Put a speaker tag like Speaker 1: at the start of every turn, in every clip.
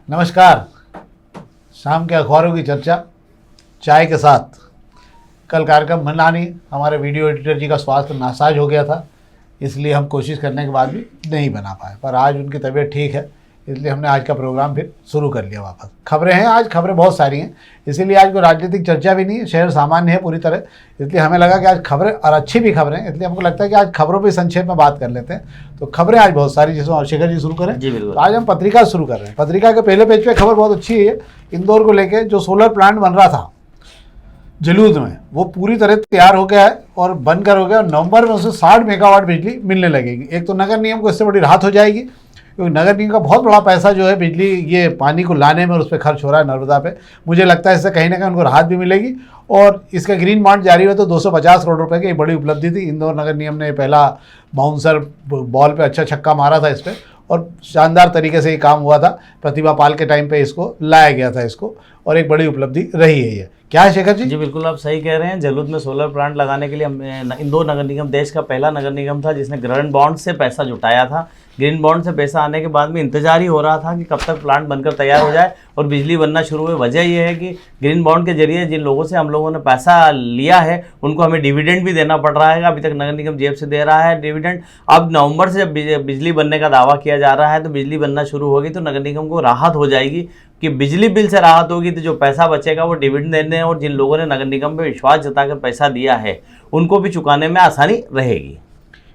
Speaker 1: नमस्कार। शाम के अखबारों की चर्चा चाय के साथ। कल कार्यक्रम बना नहीं, हमारे वीडियो एडिटर जी का स्वास्थ्य नासाज हो गया था, इसलिए हम कोशिश करने के बाद भी नहीं बना पाए। पर आज उनकी तबीयत ठीक है, इसलिए हमने आज का प्रोग्राम फिर शुरू कर लिया वापस। खबरें हैं, आज खबरें बहुत सारी हैं, इसीलिए आज कोई राजनीतिक चर्चा भी नहीं है, शहर सामान्य है पूरी तरह। इसलिए हमें लगा कि आज खबरें और अच्छी भी खबरें हैं, इसलिए हमको लगता है कि आज खबरों पर संक्षेप में बात कर लेते हैं। तो खबरें आज बहुत सारी, जिसमें शेखर जी शुरू करें।
Speaker 2: जी बिल्कुल।
Speaker 1: तो आज हम पत्रिका शुरू कर रहे हैं। पत्रिका के पहले पेज पे खबर बहुत अच्छी है। इंदौर को लेके जो सोलर प्लांट बन रहा था जलूद में, वो पूरी तरह तैयार हो गया है और बनकर हो गया। नवंबर में उसे 60 मेगावाट बिजली मिलने लगेगी। एक तो नगर निगम को इससे बड़ी राहत हो जाएगी, क्योंकि नगर निगम का बहुत बड़ा पैसा जो है बिजली ये पानी को लाने में और उस पर खर्च हो रहा है नर्मदा पे। मुझे लगता है इससे कहीं ना कहीं उनको राहत भी मिलेगी। और इसका ग्रीन बॉन्ड जारी हुआ तो 250 करोड़ रुपए की एक बड़ी उपलब्धि थी। इंदौर नगर निगम ने पहला बाउंसर बॉल पे अच्छा छक्का मारा था इस पर, और शानदार तरीके से ये काम हुआ था। प्रतिभा पाल के टाइम पे इसको लाया गया था इसको, और एक बड़ी उपलब्धि रही है ये। क्या है शेखर जी?
Speaker 2: जी बिल्कुल, आप सही कह रहे हैं। जलूद में सोलर प्लांट लगाने के लिए इंदौर नगर निगम देश का पहला नगर निगम था जिसने ग्रीन बॉन्ड से पैसा जुटाया था। ग्रीन बॉन्ड से पैसा आने के बाद में इंतजार ही हो रहा था कि कब तक प्लांट बनकर तैयार हो जाए और बिजली बनना शुरू हुई। वजह यह है कि ग्रीन बॉन्ड के जरिए जिन लोगों से हम लोगों ने पैसा लिया है उनको हमें डिविडेंड भी देना पड़ रहा है। अभी तक नगर निगम जेब से दे रहा है डिविडेंड। अब नवंबर से जब बिजली बनने का दावा किया जा रहा है तो बिजली बनना शुरू होगी तो नगर निगम को राहत हो जाएगी कि बिजली बिल से राहत होगी, तो जो पैसा बचेगा वो डिविडेंड देने और जिन लोगों ने नगर निगम पे विश्वास जताकर पैसा दिया है उनको भी चुकाने में आसानी रहेगी।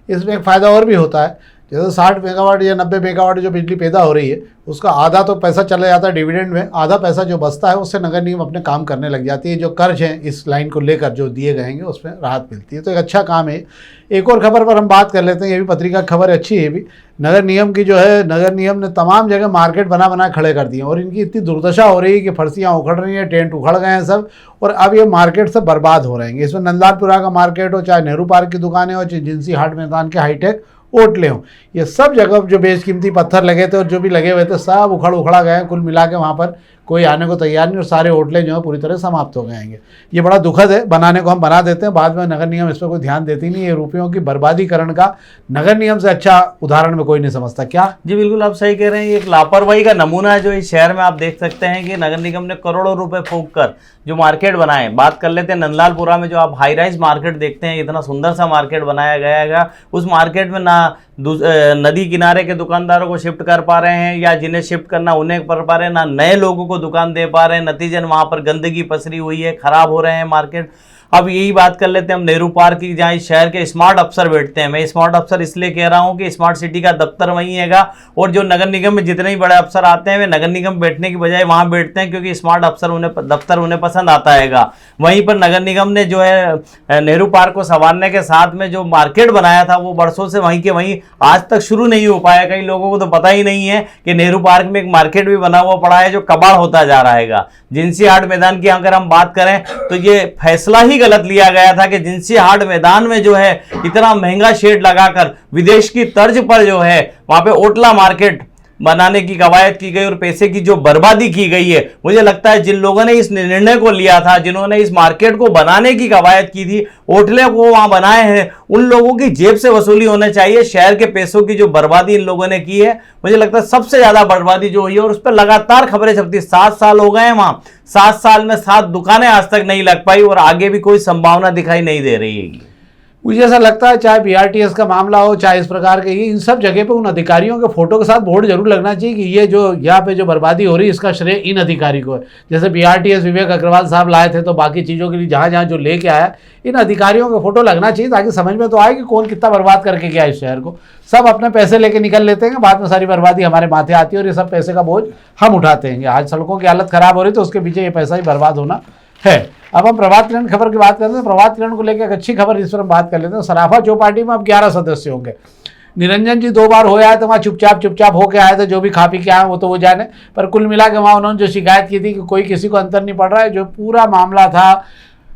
Speaker 1: इसमें एक फ़ायदा और भी होता है, जैसे 60 मेगावाट या 90 मेगावाट जो बिजली पैदा हो रही है उसका आधा तो पैसा चला जाता है डिविडेंड में, आधा पैसा जो बचता है उससे नगर निगम अपने काम करने लग जाती है। जो कर्ज हैं इस लाइन को लेकर जो दिए गए हैं उसमें राहत मिलती है, तो एक अच्छा काम है। एक और खबर पर हम बात कर लेते हैं, ये भी पत्रिका खबर अच्छी है। ये भी नगर निगम की जो है, नगर निगम ने तमाम जगह मार्केट बना खड़े कर दिए और इनकी इतनी दुर्दशा हो रही है कि फर्सियाँ उखड़ रही हैं, टेंट उखड़ गए हैं सब, और अब ये मार्केट से बर्बाद हो रहे हैं। इसमें नंदलालपुरा का मार्केट हो, चाहे नेहरू पार्क की दुकानें हो, चाहे जिंसी हाट मैदान के हाईटेक ओटले हों, ये सब जगह जो बेशकीमती पत्थर लगे थे और जो भी लगे हुए थे सब उखड़ा गए। कुल मिला के वहाँ पर कोई आने को तैयार नहीं और सारे होटलें जो है पूरी तरह समाप्त हो गएंगे। ये बड़ा दुखद है। बनाने को हम बना देते हैं, बाद में नगर निगम इस पर कोई ध्यान देती नहीं है। रुपयों की बर्बादीकरण का नगर निगम से अच्छा उदाहरण में कोई नहीं समझता। क्या? जी
Speaker 2: बिल्कुल, आप सही कह रहे हैं। ये एक लापरवाही का नमूना है जो इस शहर में आप देख सकते हैं कि नगर निगम ने करोड़ों रुपए फूंक कर जो मार्केट बनाए। बात कर लेते हैं नंदलालपुरा में जो आप हाई राइज मार्केट देखते हैं, इतना सुंदर सा मार्केट बनाया गया है। उस मार्केट में ना नदी किनारे के दुकानदारों को शिफ्ट कर पा रहे हैं या जिन्हें शिफ्ट करना उन्हें कर पा रहे हैं, ना नए लोगों को दुकान दे पा रहे हैं। नतीजन वहाँ पर गंदगी पसरी हुई है, खराब हो रहे हैं मार्केट। अब यही बात कर लेते हैं हम नेहरू पार्क की, जहाँ इस शहर के स्मार्ट अफसर बैठते हैं। मैं स्मार्ट अफसर इसलिए कह रहा हूँ कि स्मार्ट सिटी का दफ्तर वहीं हैगा और जो नगर निगम में जितने ही बड़े अफसर आते हैं वे नगर निगम बैठने की बजाय वहाँ बैठते हैं क्योंकि स्मार्ट अफसर दफ्तर उन्हें पसंद आता हैगा। वहीं पर नगर निगम ने जो है नेहरू पार्क को संवारने के साथ में जो मार्केट बनाया था वो वर्षों से वहीं के वहीं आज तक शुरू नहीं हो पाया। कई लोगों को तो पता ही नहीं है कि नेहरू पार्क में एक मार्केट भी बना हुआ पड़ा है जो कबाड़ होता जा रहा है। जिंसी हाट मैदान की अगर हम बात करें तो ये फैसला ही गलत लिया गया था कि जिंसी हाट मैदान में जो है इतना महंगा शेड लगाकर विदेश की तर्ज पर जो है वहां पे ओटला मार्केट बनाने की कवायद की गई और पैसे की जो बर्बादी की गई है। मुझे लगता है जिन लोगों ने इस निर्णय को लिया था, जिन्होंने इस मार्केट को बनाने की कवायद की थी, ओटले को वहां बनाए हैं, उन लोगों की जेब से वसूली होना चाहिए। शहर के पैसों की जो बर्बादी इन लोगों ने की है, मुझे लगता है सबसे ज्यादा बर्बादी जो हुई है और उस पर लगातार खबरें चलती। 7 साल हो गए हैं वहां, 7 साल में 7 दुकानें आज तक नहीं लग पाई और आगे भी कोई संभावना दिखाई नहीं दे रही है।
Speaker 1: मुझे ऐसा लगता है चाहे बीआरटीएस का मामला हो, चाहे इस प्रकार के, इन सब जगह पे उन अधिकारियों के फोटो के साथ बोर्ड जरूर लगना चाहिए कि ये जो यहाँ पे जो बर्बादी हो रही है इसका श्रेय इन अधिकारी को है। जैसे बीआरटीएस विवेक अग्रवाल साहब लाए थे तो बाकी चीज़ों के लिए जहाँ जहाँ जो लेके आया इन अधिकारियों के फोटो लगना चाहिए ताकि समझ में तो आए कि कौन कितना बर्बाद करके गया इस शहर को। सब अपने पैसे लेके निकल लेते हैं, बाद में सारी बर्बादी हमारे माथे आती है और ये सब पैसे का बोझ हम उठाते हैं। आज सड़कों की हालत खराब हो रही तो उसके पीछे ये पैसा ही बर्बाद होना है। अब हम प्रभात किरण खबर की बात करते हैं। प्रभात किरण को लेकर एक अच्छी खबर इस पर हम बात कर लेते हैं। सराफा चौपाटी में अब 11 सदस्य होंगे। निरंजन जी 2 बार हो आए तो वहाँ चुपचाप होके आए थे, जो भी खा पी के आए वो तो वो जाने, पर कुल मिला के वहाँ उन्होंने जो शिकायत की थी कि कोई किसी को अंतर नहीं पड़ रहा है। जो पूरा मामला था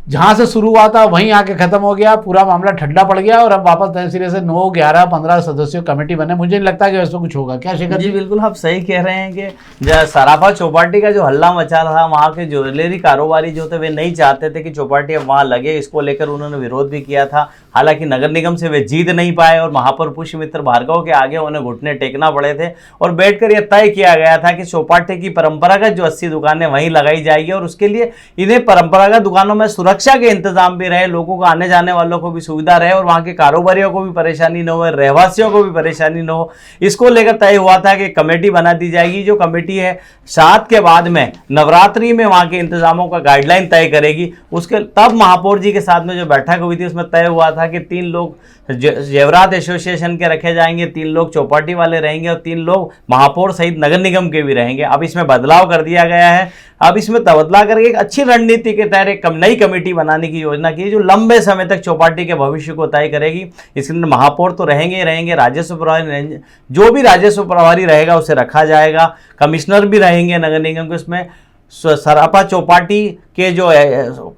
Speaker 1: जहां से शुरू हुआ था वहीं आके खत्म हो गया, पूरा मामला ठंडा पड़ गया और अब वापस नए सिरे से 9, 11, 15 सदस्यों कमेटी बने। मुझे नहीं लगता कि इसमें कुछ होगा। क्या शेखर
Speaker 2: जी बिल्कुल आप सही कह रहे हैं कि सराफा चौपाटी का जो हल्ला मचा था, वहाँ के ज्वेलरी कारोबारी जो थे वे नहीं चाहते थे कि चौपाटी अब वहाँ लगे। इसको लेकर उन्होंने विरोध भी किया था। हालांकि नगर निगम से वे जीत नहीं पाए और महापौर पुष्यमित्र भार्गव के आगे उन्हें घुटने टेकना पड़े थे और बैठकर यह तय किया गया था कि चौपाटी की परंपरागत जो 80 दुकानें वहीं लगाई जाएगी और उसके लिए इन्हें परंपरागत दुकानों में सुरक्षा के इंतजाम भी रहे, लोगों को आने जाने वालों को भी सुविधा रहे और वहाँ के कारोबारियों को भी परेशानी न हो, रहवासियों को भी परेशानी न हो। इसको लेकर तय हुआ था कि कमेटी बना दी जाएगी। जो कमेटी है 7 के बाद में नवरात्रि में वहाँ के इंतजामों का गाइडलाइन तय करेगी। उसके तब महापौर जी के साथ में जो बैठक हुई थी उसमें तय हुआ था कि 3 लोग जेवरात एसोसिएशन के रखे जाएंगे, 3 लोग चौपाटी वाले रहेंगे और 3 लोग महापौर सहित नगर निगम के भी रहेंगे। अब इसमें बदलाव कर दिया गया है। अब इसमें तबादला करके एक अच्छी रणनीति के तहत एक नई कमेटी बनाने की योजना की जो लंबे समय तक चौपाटी के भविष्य को तय करेगी। इसके अंदर महापौर तो रहेंगे ही रहेंगे, राजस्व प्रभारी रहेंगे, जो भी राजस्व प्रभारी रहेगा उसे रखा जाएगा, कमिश्नर भी रहेंगे नगर निगम के। उसमें सराफा चौपाटी के जो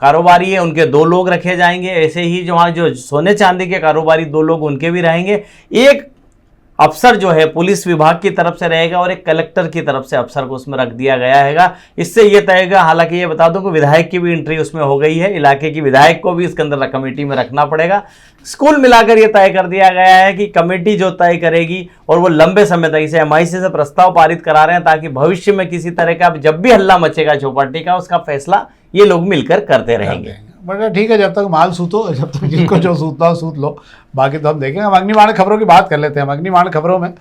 Speaker 2: कारोबारी है उनके 2 लोग रखे जाएंगे। ऐसे ही जो वहाँ जो सोने चांदी के कारोबारी 2 लोग उनके भी रहेंगे। एक अफसर जो है पुलिस विभाग की तरफ से रहेगा और एक कलेक्टर की तरफ से अफसर को उसमें रख दिया गया हैगा। इससे ये तय होगा। हालांकि ये बता दूं कि विधायक की भी एंट्री उसमें हो गई है, इलाके की विधायक को भी इसके अंदर कमेटी में रखना पड़ेगा। स्कूल मिलाकर ये तय कर दिया गया है कि कमेटी जो तय करेगी और वो लंबे समय तक, इसे MIC से प्रस्ताव पारित करा रहे हैं ताकि भविष्य में किसी तरह का जब भी हल्ला मचेगा चौपाटी का उसका फैसला ये लोग मिलकर करते रहेंगे।
Speaker 1: बट ठीक है, जब तक माल सूतो, जब तक जिनको जो सूतना हो सूत लो, बाकी तो हम देखेंगे। हम अग्निबाण खबरों की बात कर लेते हैं। अग्निबाण खबरों में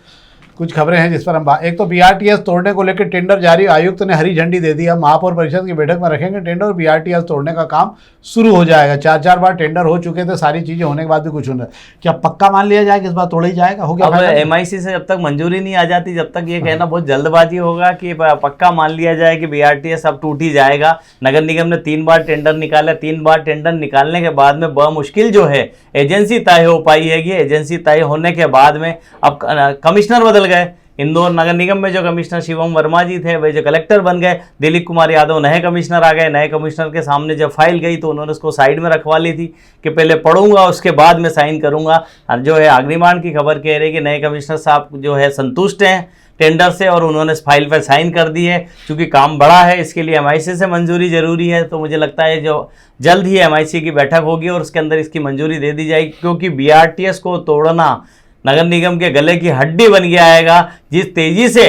Speaker 1: कुछ खबरें हैं जिस पर हम एक तो BRTS तोड़ने को लेकर टेंडर जारी, आयुक्त ने हरी झंडी दे दी। अब महापौर परिषद की बैठक में रखेंगे टेंडर और BRTS तोड़ने का काम शुरू हो जाएगा। 4 बार टेंडर हो चुके थे, सारी चीजें होने के बाद भी कुछ होना। क्या पक्का मान लिया जाए कि इस बार तोड़ा ही जाएगा? हो गया
Speaker 2: अब MIC से जब तक मंजूरी नहीं आ जाती, जब तक ये कहना बहुत जल्दबाजी होगा कि पक्का मान लिया जाए कि BRTS अब टूट ही जाएगा। नगर निगम ने 3 बार टेंडर निकाला, 3 बार टेंडर निकालने के बाद में मुश्किल जो है एजेंसी तय हो पाई है। ये एजेंसी तय होने के बाद में अब कमिश्नर बदल गए। इंदौर नगर निगम में जो कमिश्नर शिवम वर्मा जी थे वे जो कलेक्टर बन गए, दिलीप कुमार यादव नए कमिश्नर आ गए। नए कमिश्नर के सामने जब फाइल गई तो उन्होंने उसको साइड में रखवा ली थी कि पहले पढ़ूंगा उसके बाद में साइन करूंगा। और जो है अग्निबाण की खबर कह रही है कि नए कमिश्नर साहब जो है संतुष्ट हैं टेंडर से और उन्होंने इस फाइल पर साइन कर दी है। चूँकि काम बड़ा है इसके लिए MIC से मंजूरी जरूरी है, तो मुझे लगता है जो जल्द ही MIC की बैठक होगी और उसके अंदर इसकी मंजूरी दे दी जाएगी। क्योंकि BRTS को तोड़ना नगर निगम के गले की हड्डी बन गया है। जिस तेजी से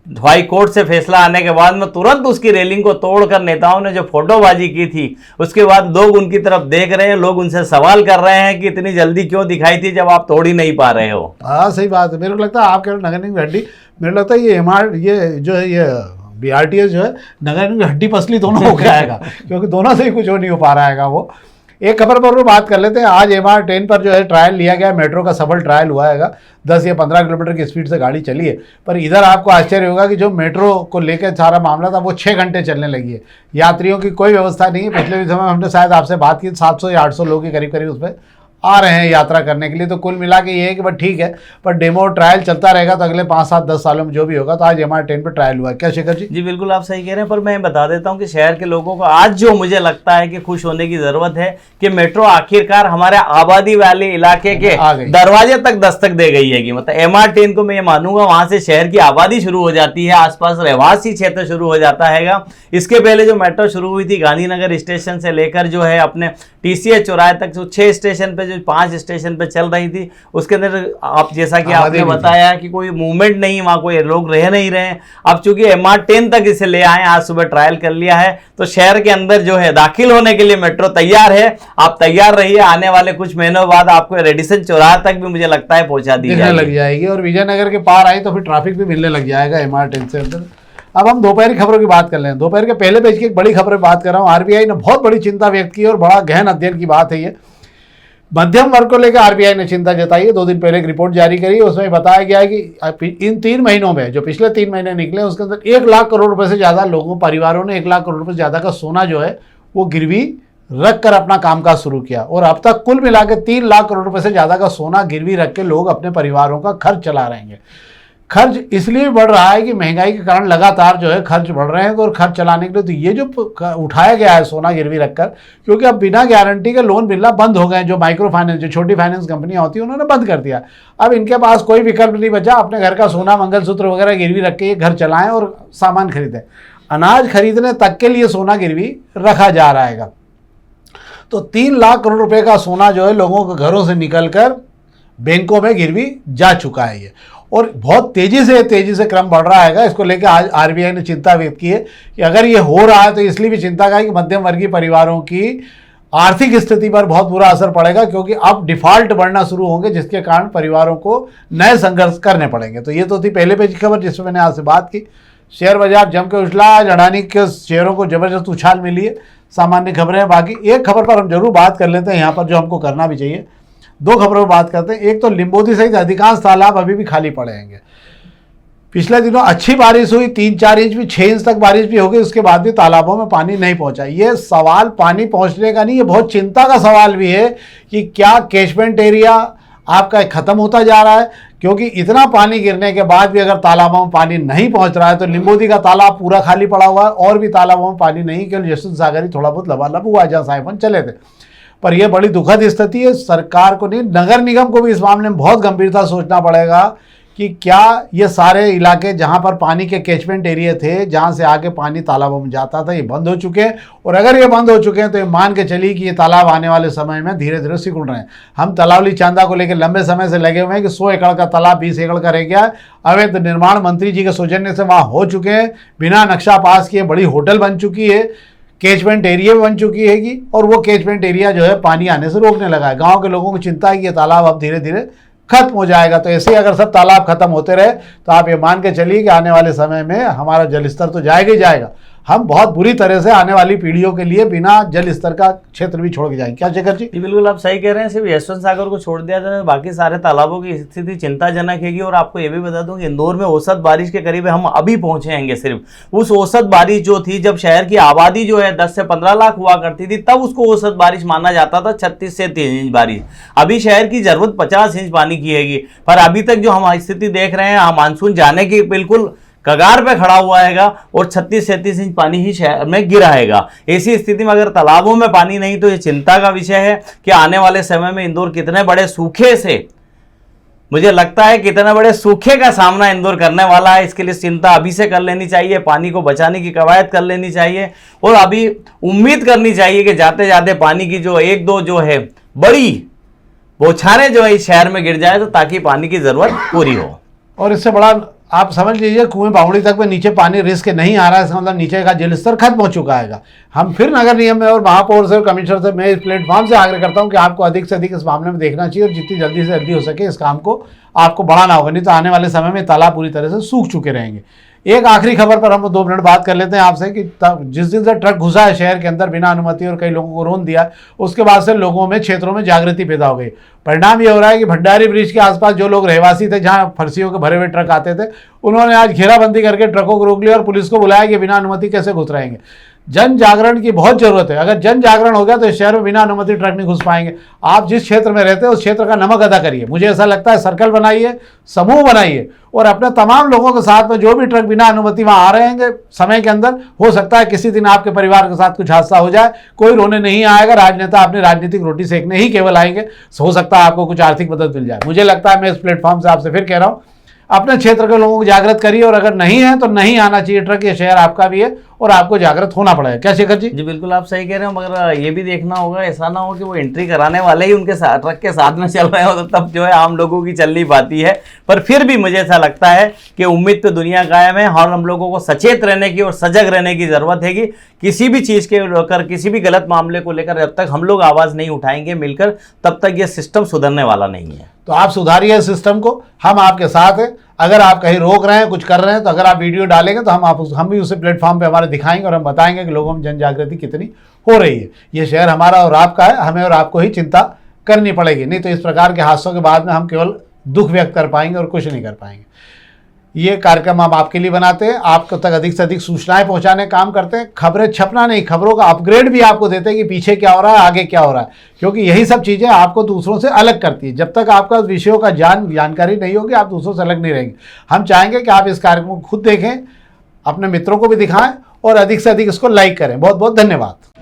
Speaker 2: हाई कोर्ट से फैसला आने के बाद में तुरंत उसकी रेलिंग को तोड़कर नेताओं ने जो फोटोबाजी की थी, उसके बाद लोग उनकी तरफ देख रहे हैं, लोग उनसे सवाल कर रहे हैं कि इतनी जल्दी क्यों दिखाई थी जब आप तोड़ ही नहीं पा रहे हो।
Speaker 1: हाँ सही बात है। मेरे को लगता है आप कह रहे नगर निगम की हड्डी, मेरे को लगता है ये जो है ये BRTS जो है नगर निगम की हड्डी पसली दोनों हो गया है क्योंकि दोनों से ही कुछ हो नहीं हो पा रहा है वो। एक खबर पर बात कर लेते हैं। आज MR10 पर जो है ट्रायल लिया गया, मेट्रो का सफल ट्रायल हुआ है। 10 या 15 किलोमीटर की स्पीड से गाड़ी चली है। पर इधर आपको आश्चर्य होगा कि जो मेट्रो को लेकर सारा मामला था वो 6 घंटे चलने लगी है। यात्रियों की कोई व्यवस्था नहीं है। पिछले भी समय हमने शायद आपसे बात की, 700 या 800 लोग के करीब उस पर आ रहे हैं यात्रा करने के लिए। तो कुल मिला के ये है कि बस ठीक है, पर डेमो ट्रायल चलता रहेगा तो अगले 5, 7, 10 सालों में जो भी होगा। तो आज MR10 पर ट्रायल हुआ है। क्या शेखर जी?
Speaker 2: जी बिल्कुल आप सही कह रहे हैं। पर मैं बता देता हूं कि शहर के लोगों को आज जो मुझे लगता है कि खुश होने की जरूरत है कि मेट्रो आखिरकार हमारे आबादी वाले इलाके के दरवाजे तक दस्तक दे गई है। मतलब MR10 को मैं ये मानूंगा वहां से शहर की आबादी शुरू हो जाती है, आसपास रहवासी क्षेत्र शुरू हो जाता है। इसके पहले जो मेट्रो शुरू हुई थी गांधीनगर स्टेशन से लेकर जो है अपने TCH चौराहे तक, जो 6 स्टेशन पे, जो 5 स्टेशन पे चल रही थी, उसके अंदर आप जैसा कि आपने बताया कि कोई मूवमेंट नहीं, वहाँ कोई लोग रह नहीं रहे हैं। अब चूंकि MR10 तक इसे ले आए, आज सुबह ट्रायल कर लिया है, तो शहर के अंदर जो है दाखिल होने के लिए मेट्रो तैयार है। आप तैयार रहिए, आने वाले कुछ महीनों बाद आपको रेडिसन चौराहा तक भी मुझे लगता है पहुंचा दी
Speaker 1: लग जाएगी और विजयनगर के पार आई तो फिर ट्रैफिक भी मिलने लग जाएगा MR10 से अंदर। अब हम दोपहर की खबरों की बात कर लें। दोपहर के पहले पेज की एक बड़ी खबर बात कर रहा हूँ। RBI ने बहुत बड़ी चिंता व्यक्त की और बड़ा गहन अध्ययन की बात है ये। मध्यम वर्ग को लेकर RBI ने चिंता जताई है। 2 दिन पहले एक रिपोर्ट जारी करी, उसमें बताया गया है कि इन 3 महीनों में, जो पिछले 3 महीने निकले, उसके अंदर 1 लाख करोड़ रुपए से ज़्यादा लोगों, परिवारों ने 1 लाख करोड़ रुपए से ज़्यादा का सोना जो है वो गिरवी रख कर अपना कामकाज शुरू किया। और अब तक कुल मिलाकर 3 लाख करोड़ रुपए से ज़्यादा का सोना गिरवी रख के लोग अपने परिवारों का खर्च चला रहे हैं। खर्च इसलिए बढ़ रहा है कि महंगाई के कारण लगातार जो है खर्च बढ़ रहे हैं, और खर्च चलाने के लिए तो ये जो उठाया गया है सोना गिरवी रखकर, क्योंकि अब बिना गारंटी के लोन मिलना बंद हो गए, जो माइक्रो फाइनेंस, जो छोटी फाइनेंस कंपनियां होती हैं उन्होंने बंद कर दिया। अब इनके पास कोई विकल्प नहीं बचा, अपने घर का सोना, मंगलसूत्र वगैरह गिरवी रख के ये घर चलाएं और सामान खरीदें। अनाज खरीदने तक के लिए सोना गिरवी रखा जा रहा है। तो 3 लाख करोड़ रुपए का सोना जो है लोगों के घरों से निकलकर बैंकों में गिरवी जा चुका है ये, और बहुत तेजी से क्रम बढ़ रहा है। इसको लेकर आज आरबीआई ने चिंता व्यक्त की है कि अगर ये हो रहा है तो इसलिए भी चिंता का है कि मध्यम वर्गीय परिवारों की आर्थिक स्थिति पर बहुत बुरा असर पड़ेगा, क्योंकि अब डिफॉल्ट बढ़ना शुरू होंगे, जिसके कारण परिवारों को नए संघर्ष करने पड़ेंगे। तो ये तो थी पहले पेज की खबर जिसमें मैंने आज से बात की। शेयर बाजार जम के उछला, आज अडानी के शेयरों को जबरदस्त उछाल मिली है। सामान्य खबरें हैं। बाकी एक खबर पर हम जरूर बात कर लेते हैं यहाँ पर, जो हमको करना भी चाहिए। 2 खबरों पर बात करते हैं। एक तो लिम्बोदी सहित अधिकांश तालाब अभी भी खाली पड़े हैं। पिछले दिनों अच्छी बारिश हुई, 3-4 इंच भी, 6 इंच तक बारिश भी हो गई, उसके बाद भी तालाबों में पानी नहीं पहुंचा। ये सवाल पानी पहुंचने का नहीं, ये बहुत चिंता का सवाल भी है कि क्या कैचमेंट एरिया आपका खत्म होता जा रहा है, क्योंकि इतना पानी गिरने के बाद भी अगर तालाबों में पानी नहीं पहुंच रहा है तो लिम्बोदी का तालाब पूरा खाली पड़ा हुआ है, और भी तालाबों में पानी नहीं, केवल यशवंत सागर ही थोड़ा बहुत लबालब हुआ जहाँ साइफन चले थे। पर यह बड़ी दुखद स्थिति है। सरकार को नहीं, नगर निगम को भी इस मामले में बहुत गंभीरता सोचना पड़ेगा कि क्या ये सारे इलाके जहाँ पर पानी के कैचमेंट एरिया थे, जहाँ से आगे पानी तालाबों में जाता था, ये बंद हो चुके हैं। और अगर ये बंद हो चुके हैं तो ये मान के चलिए कि ये तालाब आने वाले समय में धीरे धीरे सिकुड़ रहे हैं। हम तलावली चांदा को लेकर लंबे समय से लगे हुए हैं कि 100 एकड़ का तालाब 20 एकड़ का रह गया। अवैध निर्माण मंत्री जी के सौजन्य से वहाँ हो चुके हैं, बिना नक्शा पास किए बड़ी होटल बन चुकी है, कैचमेंट एरिया बन चुकी है, और वो कैचमेंट एरिया जो है पानी आने से रोकने लगा है। गाँव के लोगों को चिंता है कि ये तालाब अब धीरे धीरे खत्म हो जाएगा। तो ऐसे ही अगर सब तालाब खत्म होते रहे तो आप ये मान के चलिए कि आने वाले समय में हमारा जल स्तर तो जाएगा ही जाएगा। हम बहुत बुरी तरह से आने वाली पीढ़ियों के लिए बिना जल स्तर का क्षेत्र भी छोड़ के जाएंगे। क्या शेखर जी?
Speaker 2: बिल्कुल आप सही कह रहे हैं। सिर्फ यशवंत सागर को छोड़ दिया जाए, बाकी सारे तालाबों की स्थिति चिंताजनक है। और आपको ये भी बता दूं कि इंदौर में औसत बारिश के करीब हम अभी पहुंचे हैंगे। सिर्फ उस औसत बारिश जो थी, जब शहर की आबादी जो है 10 से 15 लाख हुआ करती थी, तब उसको औसत बारिश माना जाता था 36 से 30 इंच बारिश। अभी शहर की जरूरत 50 इंच पानी की हैगी, पर अभी तक जो हम स्थिति देख रहे हैं, मानसून जाने की बिल्कुल कगार पे खड़ा हुआ हैगा, और 36-37 इंच पानी ही शहर में गिरा हैगा। ऐसी स्थिति में अगर तालाबों में पानी नहीं, तो ये चिंता का विषय है कि आने वाले समय में इंदौर कितने बड़े सूखे से, मुझे लगता है कितने बड़े सूखे का सामना इंदौर करने वाला है। इसके लिए चिंता अभी से कर लेनी चाहिए, पानी को बचाने की कवायद कर लेनी चाहिए, और अभी उम्मीद करनी चाहिए कि जाते जाते पानी की जो 1-2 जो है बड़ी बौछारें जो है इस शहर में गिर जाए, तो ताकि पानी की जरूरत पूरी हो।
Speaker 1: और इससे बड़ा आप समझ लीजिए, कुएं बावड़ी तक में नीचे पानी रिस्क नहीं आ रहा है, इसका मतलब नीचे का जल स्तर खत्म हो चुका है। हम फिर नगर निगम में और महापौर से और कमिश्नर से मैं इस प्लेटफॉर्म से आग्रह करता हूं कि आपको अधिक से अधिक इस मामले में देखना चाहिए, और जितनी जल्दी से जल्दी हो सके इस काम को आपको बढ़ाना होगा, नहीं तो आने वाले समय में तालाब पूरी तरह से सूख चुके रहेंगे। एक आखिरी खबर पर हम 2 मिनट बात कर लेते हैं आपसे कि जिस दिन से ट्रक घुसा है शहर के अंदर बिना अनुमति और कई लोगों को रोन दिया, उसके बाद से लोगों में, क्षेत्रों में जागृति पैदा हो गई। परिणाम ये हो रहा है कि भंडारी ब्रिज के आसपास जो लोग रहवासी थे, जहां फर्सियों के भरे हुए ट्रक आते थे, उन्होंने आज घेराबंदी करके ट्रकों को रोक लिया और पुलिस को बुलाया कि बिना अनुमति कैसे घुस रहेंगे। जन जागरण की बहुत जरूरत है। अगर जन जागरण हो गया तो इस शहर में बिना अनुमति ट्रक नहीं घुस पाएंगे। आप जिस क्षेत्र में रहते हैं उस क्षेत्र का नमक अदा करिए। मुझे ऐसा लगता है सर्कल बनाइए, समूह बनाइए, और अपने तमाम लोगों के साथ में जो भी ट्रक बिना अनुमति वहां आ रहे हैं समय के अंदर, हो सकता है किसी दिन आपके परिवार के साथ कुछ हादसा हो जाए, कोई रोने नहीं आएगा, राजनेता अपनी राजनीतिक रोटी सेकने ही केवल आएंगे। हो सकता है आपको कुछ आर्थिक मदद मिल जाए। मुझे लगता है, मैं इस प्लेटफॉर्म से आपसे फिर कह रहा हूं, अपने क्षेत्र के लोगों को जागृत करिए, और अगर नहीं है तो नहीं आना चाहिए ट्रक। ये शहर आपका भी है और आपको जागृत होना पड़ेगा। क्या शेखर जी?
Speaker 2: जी बिल्कुल आप सही कह रहे हो, मगर ये भी देखना होगा, ऐसा ना हो कि वो एंट्री कराने वाले ही उनके साथ ट्रक के साथ में चल रहे हो, तो तब जो है आम लोगों की चल नहीं पाती है। पर फिर भी मुझे ऐसा लगता है कि उम्मीद पे दुनिया कायम है, और हम लोगों को सचेत रहने की और सजग रहने की जरूरत है कि किसी भी चीज़ के लेकर, किसी भी गलत मामले को लेकर जब तक हम लोग आवाज़ नहीं उठाएंगे मिलकर, तब तक ये सिस्टम सुधरने वाला नहीं है।
Speaker 1: तो आप सुधारिए इस सिस्टम को, हम आपके साथ हैं। अगर आप कहीं रोक रहे हैं, कुछ कर रहे हैं, तो अगर आप वीडियो डालेंगे तो हम भी उसे प्लेटफॉर्म पे हमारे दिखाएंगे, और हम बताएंगे कि लोगों में जन जागृति कितनी हो रही है। ये शहर हमारा और आपका है, हमें और आपको ही चिंता करनी पड़ेगी, नहीं तो इस प्रकार के हादसों के बाद में हम केवल दुख व्यक्त कर पाएंगे और कुछ नहीं कर पाएंगे। ये कार्यक्रम हम आपके लिए बनाते हैं, आपको तक अधिक से अधिक सूचनाएं पहुंचाने का काम करते हैं। खबरें छपना नहीं, खबरों का अपग्रेड भी आपको देते हैं कि पीछे क्या हो रहा है, आगे क्या हो रहा है, क्योंकि यही सब चीज़ें आपको दूसरों से अलग करती है। जब तक आपका विषयों का जानकारी नहीं होगी, आप दूसरों से अलग नहीं रहेंगे। हम चाहेंगे कि आप इस कार्यक्रम को खुद देखें, अपने मित्रों को भी दिखाएं और अधिक से अधिक इसको लाइक करें। बहुत बहुत धन्यवाद।